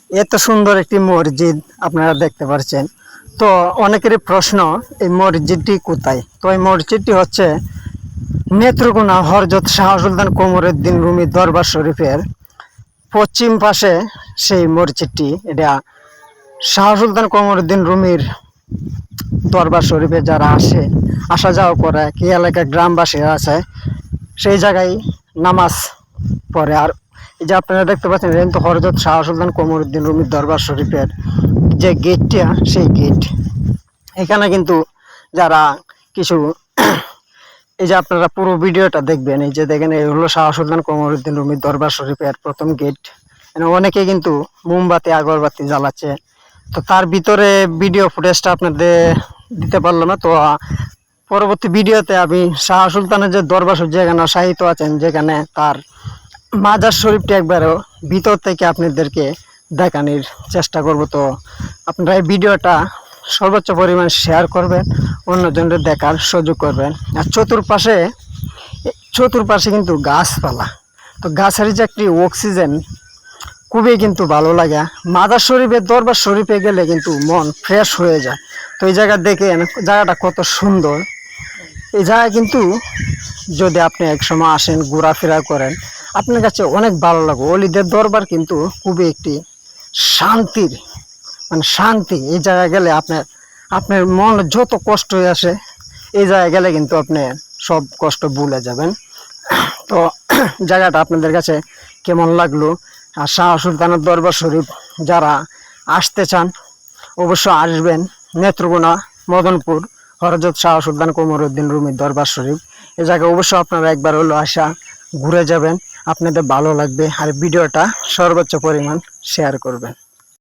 এত সুন্দর একটি মসজিদ আপনারা দেখতে পাচ্ছেন। তো অনেকেরই প্রশ্ন, এই মসজিদটি কোথায়? তো এই মসজিদটি হচ্ছে নেত্রকোনা হযরত শাহ সুলতান কমরউদ্দিন রুমি দরবার শরীফের পশ্চিম পাশে সেই মসজিদটি। এটা শাহ সুলতান কমরউদ্দিন রুমির দরবার শরীফে যারা আসা যাওয়া করে, কি এলাকায় গ্রামবাসীরা আছে, সেই জায়গায় নামাজ পড়ে। আর এই যে আপনারা দেখতে পাচ্ছেন, এটা কিন্তু হযরত শাহ সুলতান কমরউদ্দিন রুমির দরবার শরীফের যে গেটটা, সেই গেট। এখানে কিন্তু যারা কিছু এই যে আপনারা পুরো ভিডিওটা দেখবেন, এই যে দেখেন, এই হলো শাহ সুলতান কমরউদ্দিন রুমির দরবার শরীফের প্রথম গেট। অনেকে কিন্তু মোমবাতি আগরবাতি জ্বালাচ্ছে। তো তার ভিতরে ভিডিও ফুটেজটা আপনাদের দিতে পারলাম না। তো পরবর্তী ভিডিওতে আমি শাহ সুলতানের যে দরবার শরীফ যেখানে শায়িত আছেন, যেখানে তার মাজার শরীফটি একবারও ভিতর থেকে আপনাদেরকে দেখানোর চেষ্টা করব। তো আপনারা এই ভিডিওটা সর্বোচ্চ পরিমাণ শেয়ার করবেন, অন্যজনের দেখার সুযোগ করবেন। আর চতুর্পাশে কিন্তু গাছপালা, তো গাছের যে একটি অক্সিজেন খুবই কিন্তু ভালো লাগে। মাজার শরীফের দরবার শরীফে গেলে কিন্তু মন ফ্রেশ হয়ে যায়। তো এই জায়গা দেখেন জায়গাটা কত সুন্দর। এই জায়গায় কিন্তু যদি আপনি এক সময় আসেন, ঘোরাফেরা করেন, আপনার কাছে অনেক ভালো লাগবে। অলিদের দরবার কিন্তু খুবই একটি শান্তির, শান্তি। এই জায়গায় গেলে আপনার মন যত কষ্ট হয়ে আসে, এই জায়গায় গেলে কিন্তু আপনি সব কষ্ট ভুলে যাবেন। তো জায়গাটা আপনাদের কাছে কেমন লাগলো? আর শাহ সুলতানের দরবার শরীফ যারা আসতে চান, অবশ্য আসবেন। নেত্রকোনা মদনপুর হযরত শাহ সুলতান কমরউদ্দিন রুমির দরবার শরীফ, এই জায়গায় অবশ্য আপনারা একবার হলো আসা, ঘুরে যাবেন, আপনাদের ভালো লাগবে। আর ভিডিওটা সর্বোচ্চ পরিমাণ শেয়ার করবেন।